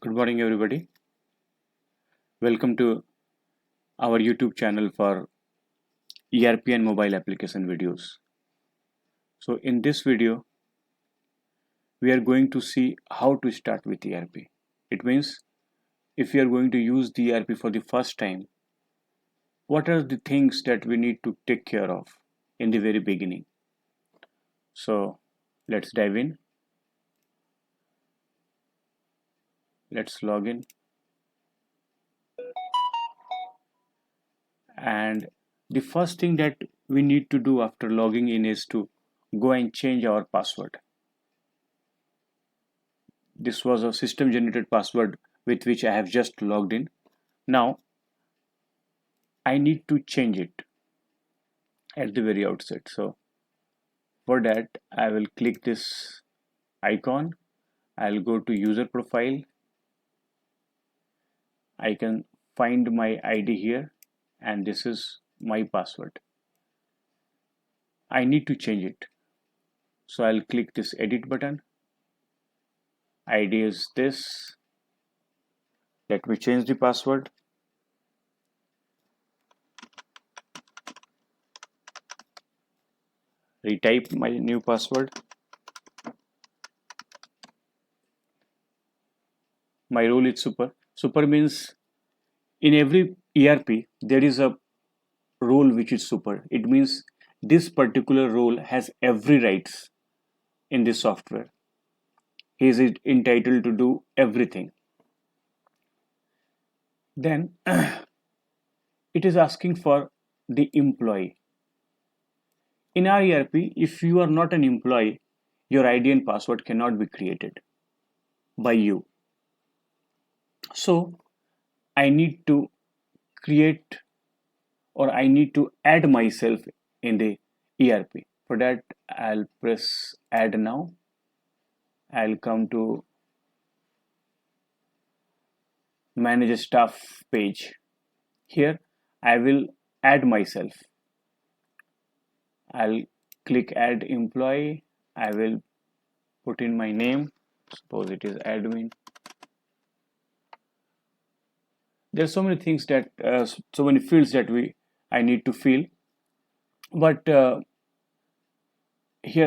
Good morning, everybody. Welcome to our YouTube channel for ERP and mobile application videos. So in this video, we are going to see how to start with ERP. It means if you are going to use the ERP for the first time, what are the things that we need to take care of in the very beginning? So let's dive in. Let's log in. And the first thing that we need to do after logging in is to go and change our password. This was a system generated password with which I have just logged in. Now I need to change it at the very outset. So for that, I will click this icon. I'll go to user profile. I can find my ID here, and this is my password. I need to change it. So I'll click this edit button. ID is this. Let me change the password. Retype my new password. My role is super. Super means in every ERP there is a role which is super. It means this particular role has every rights in this software. He is entitled to do everything. Then it is asking for the employee. In our ERP, if you are not an employee, your ID and password cannot be created by you. So I need to create or I need to add myself in the ERP. For that, I'll press add now. I'll come to manage a staff page. Here I will add myself. I'll click add employee. I will put in my name. Suppose it is admin. There's so many things that so many fields that I need to fill, but here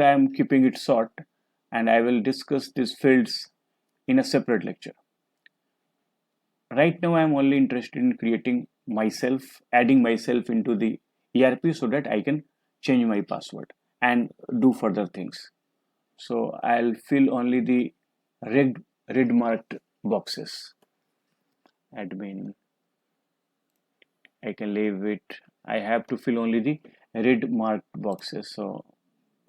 I am keeping it short, and I will discuss these fields in a separate lecture. Right now I am only interested in creating myself, adding myself into the ERP so that I can change my password and do further things. So I'll fill only the red marked boxes. Admin, I can leave it. I have to fill only the red marked boxes. So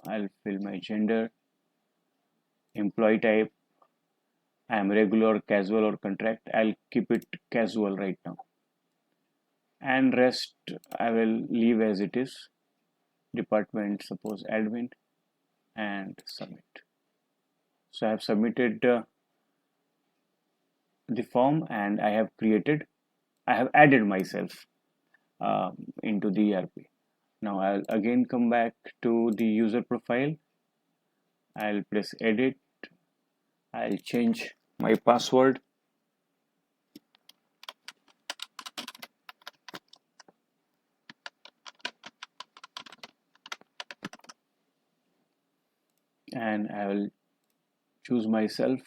I'll fill my gender, employee type. I am regular, casual, or contract. I'll keep it casual right now. And rest I will leave as it is. Department, suppose admin, and submit. So I have submitted the form and I have added myself into the ERP. Now I'll again come back to the user profile. I'll press edit. I'll change my password. And I will choose myself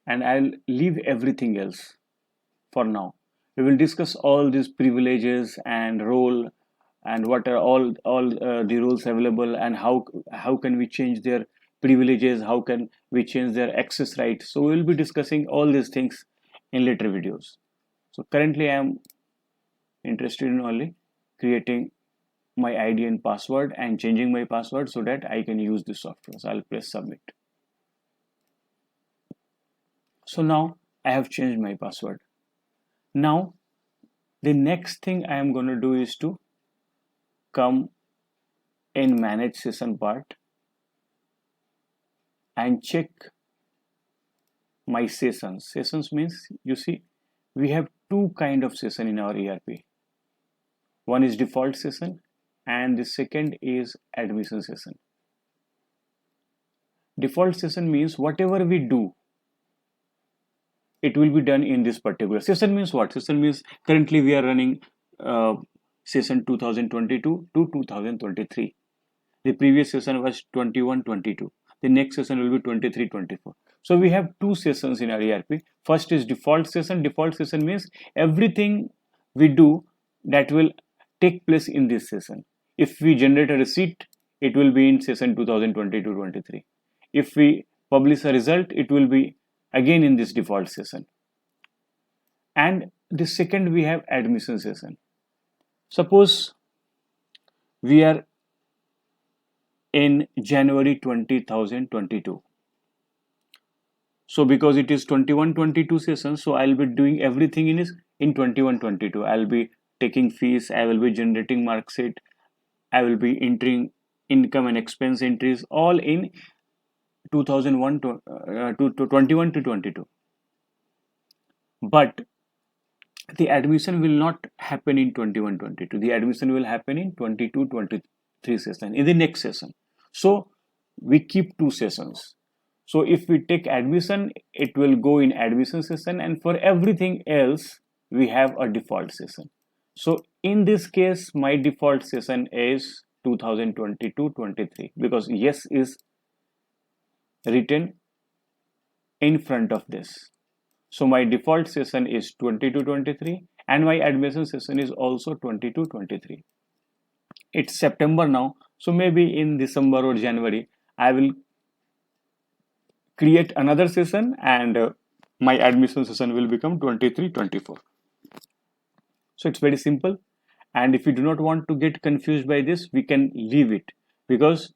and I'll leave everything else for now. We will discuss all these privileges and role and what are all the rules available and how can we change their privileges, how can we change their access rights. So we will be discussing all these things in later videos. So currently I am interested in only creating my ID and password and changing my password so that I can use this software. So I'll press submit. So now I have changed my password. Now the next thing I am going to do is to come in manage session part and check my sessions. Sessions means, you see, we have two kind of session in our ERP. One is default session and the second is admission session. Default session means whatever we do it will be done in this particular session. Means what? Session means currently we are running uh, session 2022 to 2023. The previous session was 21-22. The next session will be 23-24. So we have two sessions in our ERP. First is default session. Default session means everything we do that will take place in this session. If we generate a receipt, it will be in session 2022-23. If we publish a result, it will be again in this default session. And the second, we have admission session. Suppose we are in January 2022. So because it is 21-22 session, so I'll be doing everything in 21-22. I'll be taking fees, I will be generating mark sheet, I will be entering income and expense entries all in 2001 to 21 to 22. But the admission will not happen in 21-22. The admission will happen in 22-23 session, in the next session. So we keep two sessions. So if we take admission, it will go in admission session, and for everything else we have a default session. So in this case, my default session is 2022-23 because yes is written in front of this. So my default session is 22-23 and my admission session is also 22-23. It's September now, so maybe in December or January I will create another session and my admission session will become 23-24. So it's very simple, and if you do not want to get confused by this, we can leave it, because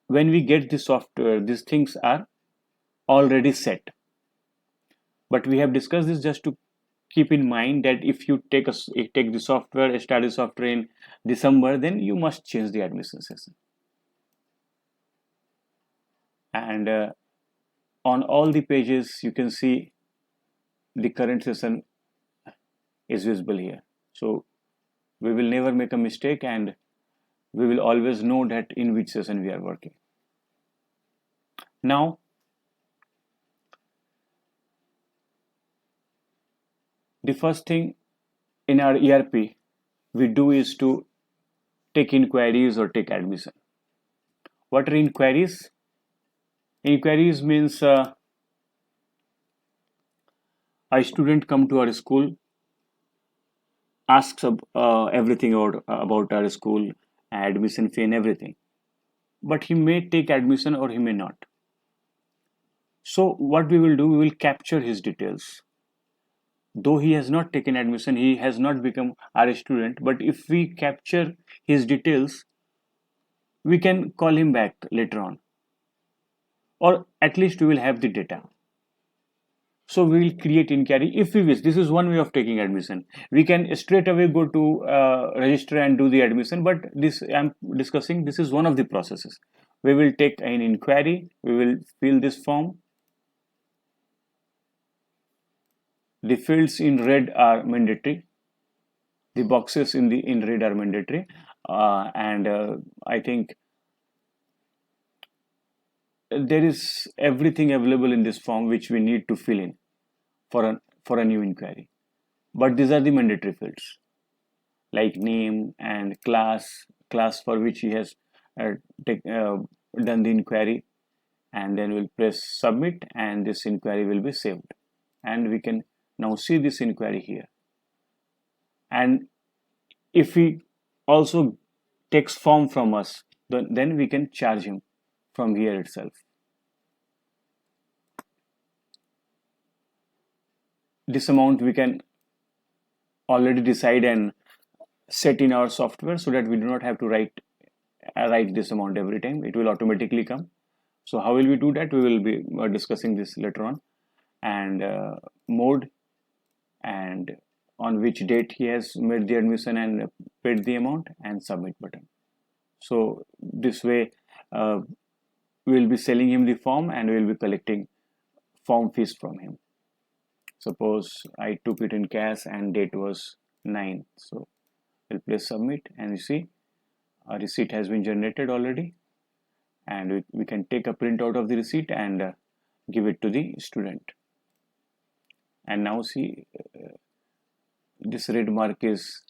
when we get the software, these things are already set. But we have discussed this just to keep in mind that if you take the software, start the software in December, then you must change the admission session. And on all the pages you can see the current session is visible here. So we will never make a mistake and we will always know that in which session we are working. Now the first thing in our ERP we do is to take inquiries or take admission. What are inquiries? Inquiries means a student come to our school, asks everything about our school, admission fee and everything. But he may take admission or he may not. So what we will do, we will capture his details. Though he has not taken admission, he has not become our student, but if we capture his details, we can call him back later on, or at least we will have the data. So we will create inquiry if we wish. This is one way of taking admission. We can straight away go to register and do the admission, but this I'm discussing, this is one of the processes. We will take an inquiry, we will fill this form. The fields in red are mandatory. The boxes in red are mandatory, and I think there is everything available in this form which we need to fill in for a new inquiry. But these are the mandatory fields, like name and class for which he has done the inquiry, and then we'll press submit and this inquiry will be saved, and we can now see this inquiry here. And if he also takes form from us, then we can charge him from here itself. This amount we can already decide and set in our software so that we do not have to write this amount every time. It will automatically come. So how will we do that? We will be discussing this later on. And mode, and on which date he has made the admission and paid the amount, and submit button. So this way we will be selling him the form and we will be collecting form fees from him. Suppose I took it in cash and date was 9, so we'll press submit and you see a receipt has been generated already, and we can take a print out of the receipt and give it to the student. and now see this red mark is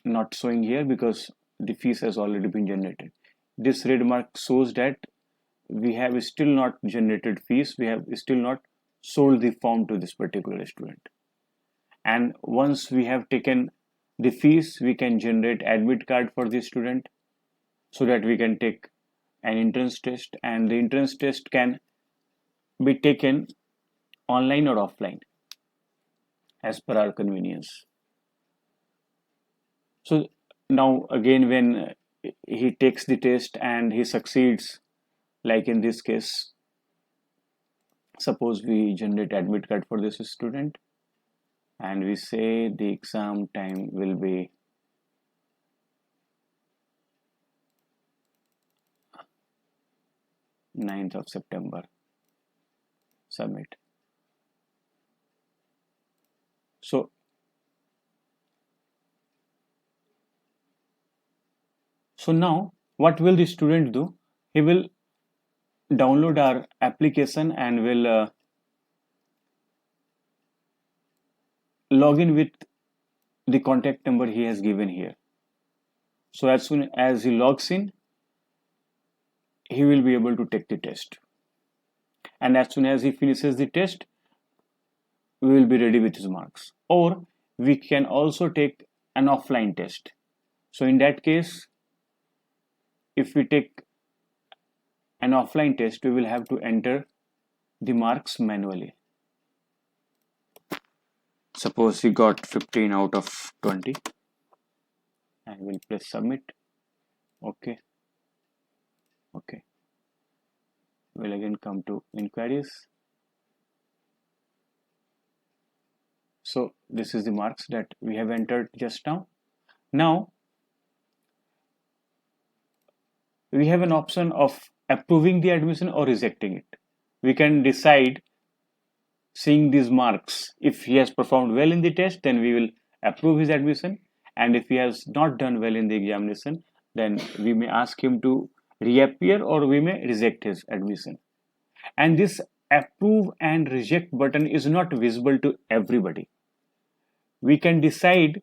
not showing here because the fees has already been generated. This red mark shows that we have still not generated fees, we have still not sold the form to this particular student. And once we have taken the fees, we can generate admit card for the student so that we can take an entrance test, and the entrance test can be taken online or offline as per our convenience. So now again, when he takes the test and he succeeds, like in this case, suppose we generate admit card for this student and we say the exam time will be 9th of September, submit. So now what will the student do? He will download our application and will log in with the contact number he has given here. So as soon as he logs in, he will be able to take the test, and as soon as he finishes the test, we will be ready with his marks. Or we can also take an offline test. So in that case, if we take an offline test, we will have to enter the marks manually. Suppose he got 15 out of 20 and we'll press submit. Okay. We'll again come to inquiries. So this is the marks that we have entered just now. Now we have an option of approving the admission or rejecting it. We can decide, seeing these marks, if he has performed well in the test, then we will approve his admission, and if he has not done well in the examination, then we may ask him to reappear or we may reject his admission. And this approve and reject button is not visible to everybody. We can decide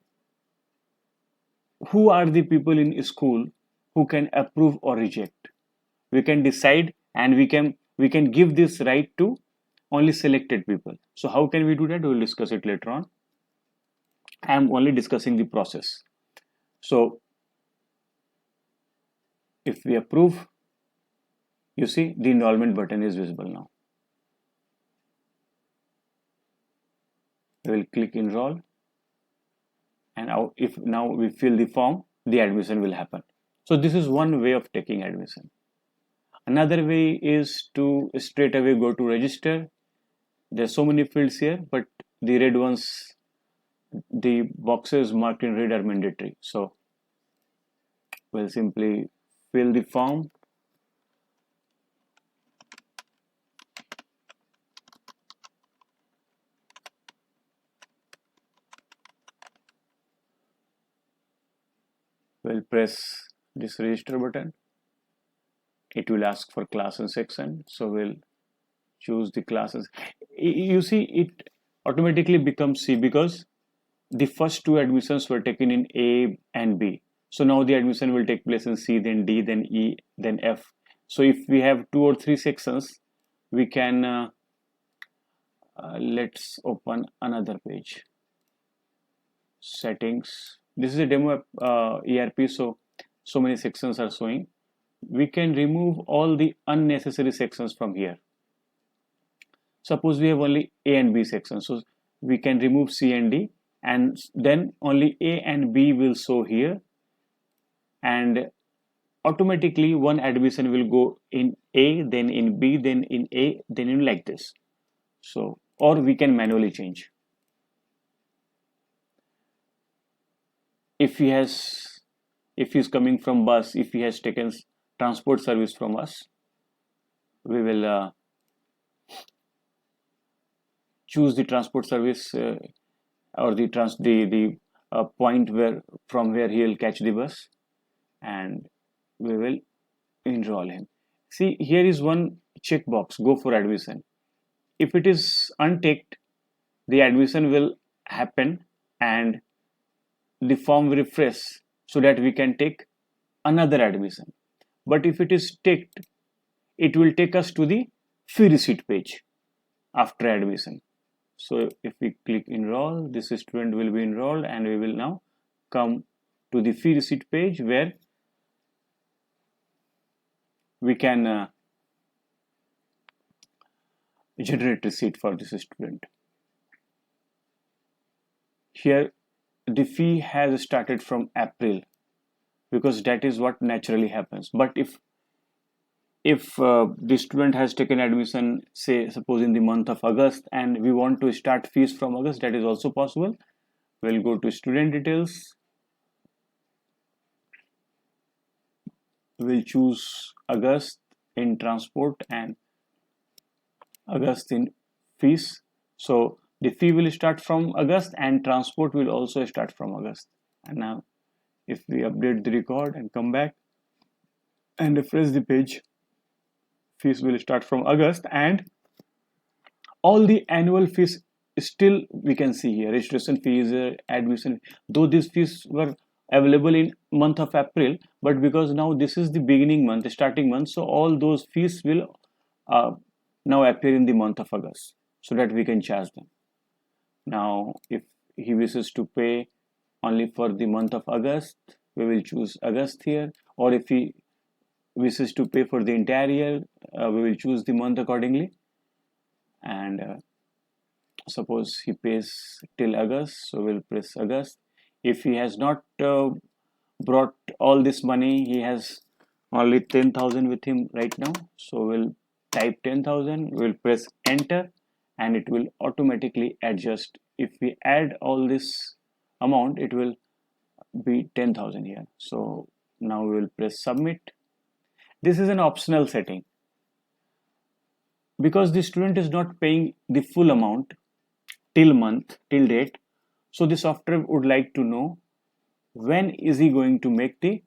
who are the people in school who can approve or reject. We can decide, and we can give this right to only selected people. So how can we do that? We will discuss it later on. I am only discussing the process. So if we approve, you see the enrollment button is visible now. We will click enroll, and if now we fill the form, the admission will happen. So this is one way of taking admission. Another way is to straight away go to register. There's so many fields here, but the red ones, the boxes marked in red are mandatory. So we'll simply fill the form. We'll press this register button. It will ask for class and section, so we'll choose the classes. You see, it automatically becomes C because the first two admissions were taken in A and B. So now the admission will take place in C, then D, then E, then F. So if we have 2 or 3 sections, we can let's open another page. Settings. This is a demo ERP, so many sections are showing. We can remove all the unnecessary sections from here. Suppose we have only A and B sections, so we can remove C and D, and then only A and B will show here, and automatically one admission will go in A, then in B, then in A, then in like this. So, or we can manually change. If he is coming from bus, if he has taken transport service from us, we will choose the transport service or the point from where he will catch the bus, and we will enroll him. See, here is one checkbox, go for admission. if it is unticked, the admission will happen and the form will refresh so that we can take another admission. But if it is ticked, it will take us to the fee receipt page after admission. So if we click enroll, this student will be enrolled, and we will now come to the fee receipt page where we can generate receipt for this student. Here the fee has started from April because that is what naturally happens. But if the student has taken admission, say suppose in the month of August, and we want to start fees from August, that is also possible. We'll go to student details, we'll choose August in transport and August in fees. So the fee will start from August and transport will also start from August. And now if we update the record and come back and refresh the page, fees will start from August, and all the annual fees still we can see here: registration fees, admission, though these fees were available in month of April, but because now this is the beginning month, starting month, so all those fees will now appear in the month of August so that we can charge them. Now if he wishes to pay only for the month of August, we will choose August here, or if he wishes to pay for the entire year, we will choose the month accordingly. And suppose he pays till August, so we'll press August. If he has not brought all this money, he has only 10,000 with him right now, so we'll type 10,000, we'll press enter, and it will automatically adjust. If we add all this amount, it will be 10,000 here. So now we will press submit. This is an optional setting because the student is not paying the full amount till month, till date. So the software would like to know when is he going to make the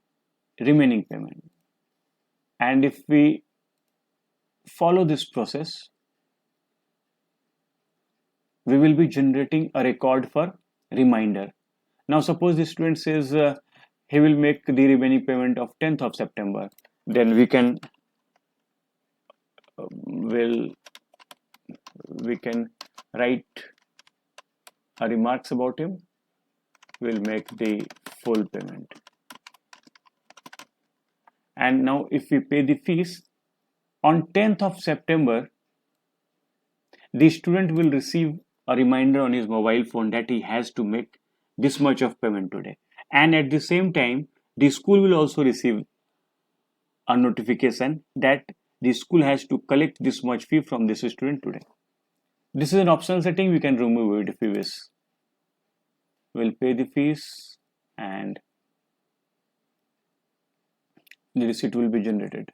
remaining payment. And if we follow this process, we will be generating a record for reminder. Now suppose the student says he will make the remaining payment of 10th of September, then we can write a remarks about him. We'll make the full payment. And now if we pay the fees on 10th of September, the student will receive a reminder on his mobile phone that he has to make this much of payment today. And at the same time, the school will also receive a notification that the school has to collect this much fee from this student today. This is an optional setting, we can remove it if we wish. We'll pay the fees and the receipt will be generated.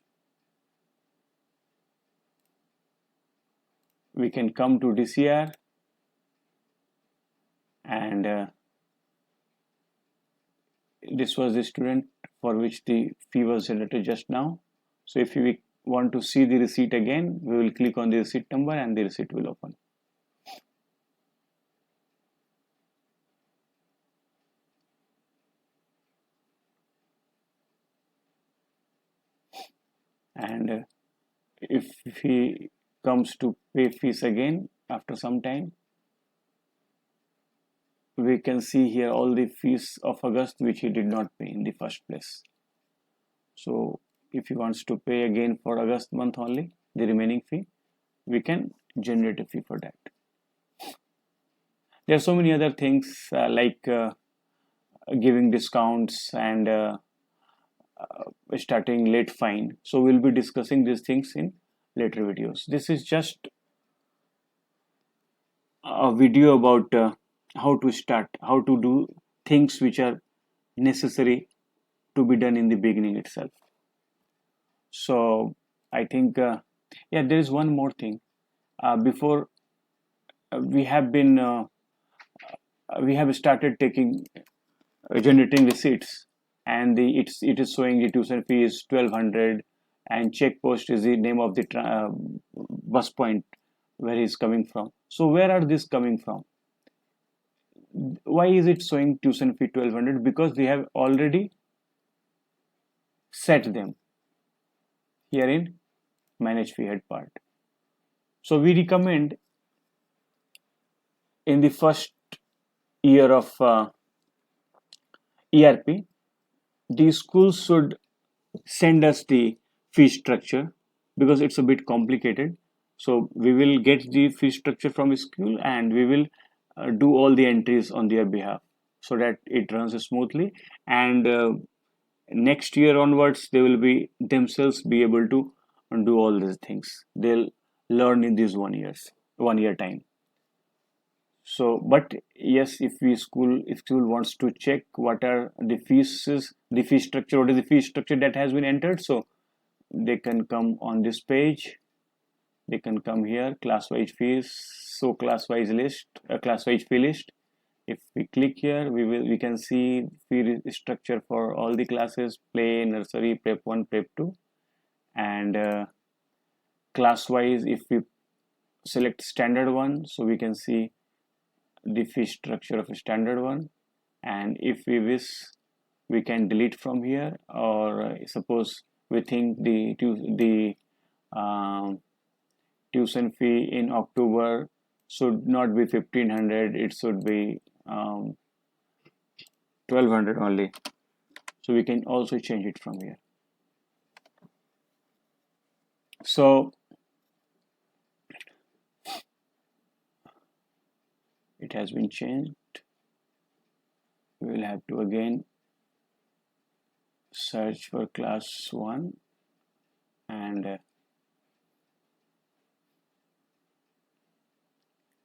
We can come to DCR and this was the student for which the fee was generated just now. So if we want to see the receipt again, we will click on the receipt number and the receipt will open. And if he comes to pay fees again after some time, we can see here all the fees of August which he did not pay in the first place. So if he wants to pay again for August month only, the remaining fee, we can generate a fee for that. There are so many other things like giving discounts and starting late fine. So we'll be discussing these things in later videos. This is just a video about how to start, how to do things which are necessary to be done in the beginning itself. So I think yeah, there is one more thing. Before we have started taking generating receipts, and it is showing the tuition fee is 1200 and check post is the name of the bus point where he's coming from. So where are these coming from? Why is it showing tuition fee 1200? Because we have already set them here in manage fee head part. So we recommend in the first year of ERP, the schools should send us the fee structure because it's a bit complicated. So we will get the fee structure from school and we will do all the entries on their behalf so that it runs smoothly, and next year onwards they will be themselves be able to do all these things. They'll learn in this 1 year time. So but yes, if school wants to check what are the the fee structure, what is the fee structure that has been entered, so they can come on this page. They can come here, class wise fees, so class wise list, class wise fee list. If we click here, we can see fee structure for all the classes: play, nursery, prep 1, prep 2, and class wise if we select standard one, so we can see the fee structure of a standard one. And if we wish, we can delete from here, or suppose we think the tuition fee in October should not be 1500, it should be 1200 only, so we can also change it from here. So it has been changed. We will have to again search for class 1 and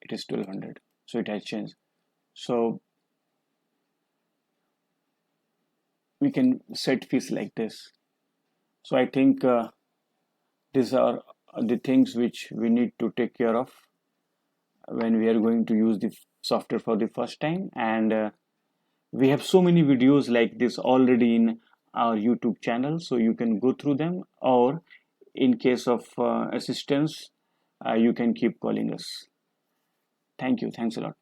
it is 1200, so it has changed. So we can set fees like this. So I think these are the things which we need to take care of when we are going to use the software for the first time. And we have so many videos like this already in our YouTube channel, so you can go through them, or in case of assistance, you can keep calling us. Thank you. Thanks a lot.